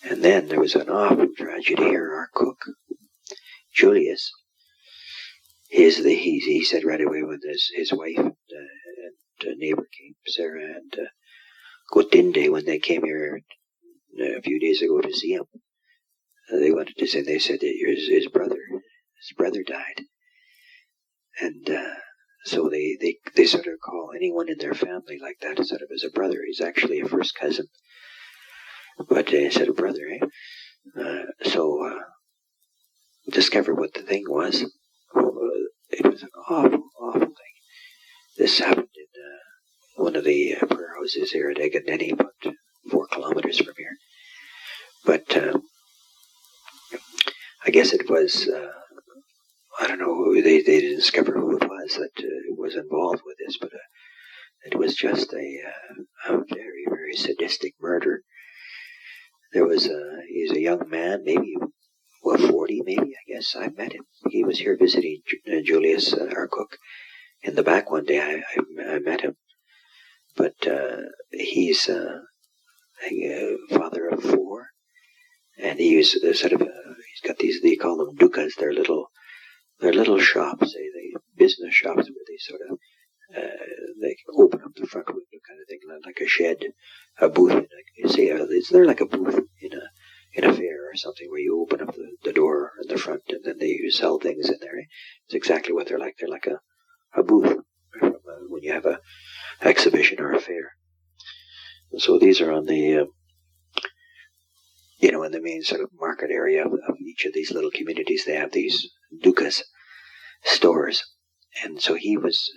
And then there was an awful tragedy here. Our cook, Julius, he said right away when his wife and neighbor came, Sarah and Gotinde, when they came here a few days ago to see him, they said that his brother died. And so they sort of call anyone in their family like that sort of as a brother. He's actually a first cousin. But they said a brother, eh? So discovered what the thing was. It was an awful, awful thing. This happened in one of the prayer houses here at Eganeni, about 4 kilometers from here. But I guess it was, I don't know, they didn't discover who it was involved with this, but it was just a very, very sadistic murder. He's a young man, maybe, 40 maybe, I guess. I met him. He was here visiting Julius, our cook, in the back one day. I met him. But he's a father of 4, and he's he's got these, they call them dukas. They're little shops, they business shops where they sort of they open up the front window kind of thing, like a shed, a booth. They're like a booth in a fair or something, where you open up the door in the front and then you sell things in there. It's exactly what they're like. They're like a booth when you have a exhibition or a fair. And so these are on the in the main sort of market area of each of these little communities. They have these dukas stores. And so he was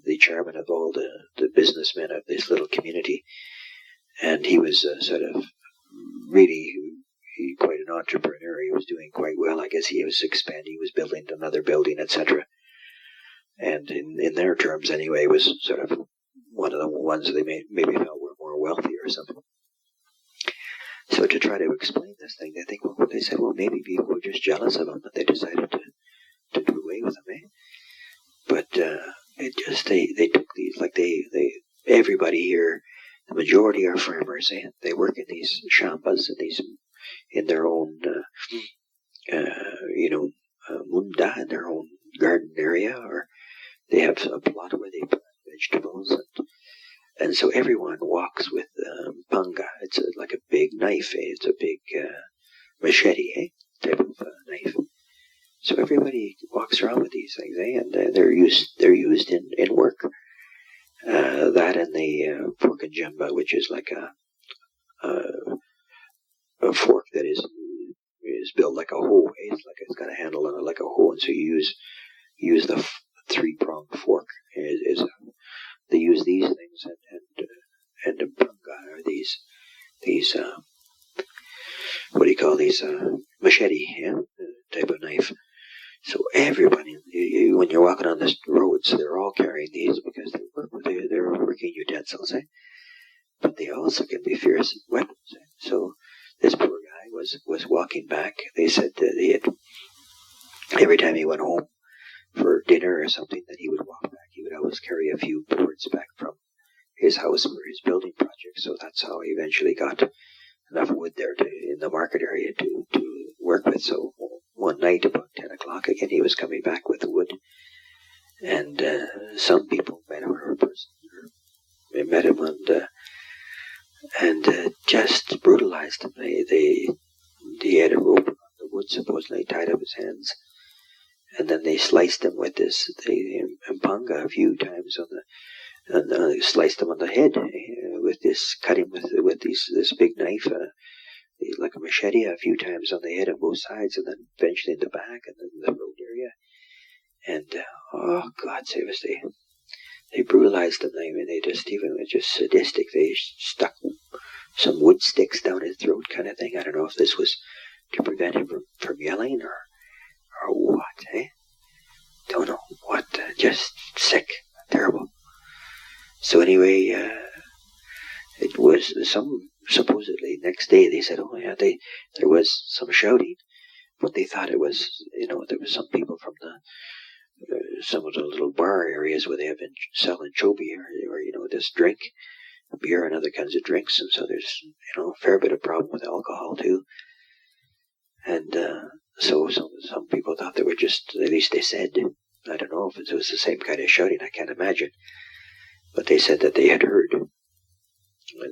the chairman of all the businessmen of this little community. And he was sort of really quite an entrepreneur. He was doing quite well. I guess he was expanding. He was building another building, etc. And in their terms, anyway, was sort of one of the ones that they maybe felt were more wealthy or something. So to try to explain this thing, they said, well, maybe people were just jealous of him, and they decided to do away with him, eh? But they took these, like everybody here, the majority are farmers, eh? They work in these shambas and in their own, munda, in their own garden area, or they have a plot where they plant vegetables, and so everyone walks with panga. It's like a big knife, eh? It's a big machete, eh? Type of knife. So everybody walks around with these things, eh? And they're used in work. That and the fork and jemba, which is like a fork that is built like a hoe. Eh? It's got a handle on it like a hoe, and so you use the 3-pronged fork. They use these things, and the panga are these what do you call these, machete, yeah, type of knife. So everybody, when you're walking on the roads, they're all carrying these because they're working utensils, eh? But they also can be fierce weapons. Eh? So this poor guy was walking back. They said that he had, every time he went home for dinner or something, that he would walk back. He would always carry a few boards back from his house for his building project. So that's how he eventually got enough wood there in the market area to work with. So one night about 10 o'clock again, he was coming back with the wood, and some people met him, or a person met him and just brutalized him. They had a rope on the wood, supposedly tied up his hands, and then they sliced him with this. They mpanga a few times and sliced him on the head with this, cut him with this big knife, like a machete, a few times on the head on both sides, and then eventually in the back and then the throat area. And oh God save us, they brutalized him. I mean, they were just sadistic. They stuck some wood sticks down his throat, kind of thing. I don't know if this was to prevent him from yelling or what, eh? Don't know what. Just sick, terrible. So anyway, it was supposedly next day they said, oh yeah, there was some shouting, but they thought it was, there was some people from some of the little bar areas where they have been selling chobi or this drink, beer and other kinds of drinks, and so there's, a fair bit of problem with alcohol too. And so some people thought they were just, at least they said, I don't know if it was the same kind of shouting, I can't imagine, but they said that they had heard.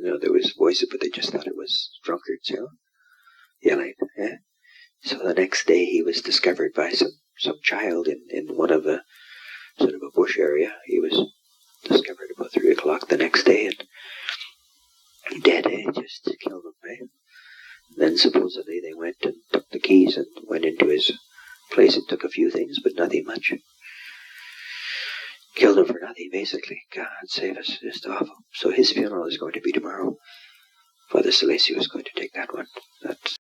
There was voices, but they just thought it was drunkards, yelling. Yeah? So the next day he was discovered by some child in one of a sort of a bush area. He was discovered about 3 o'clock the next day and dead, just killed him, Then supposedly they went and took the keys and went into his place and took a few things, but nothing much. Killed him for nothing, basically. God save us, just awful. So his funeral is going to be tomorrow. Father Salesio is going to take that one. That's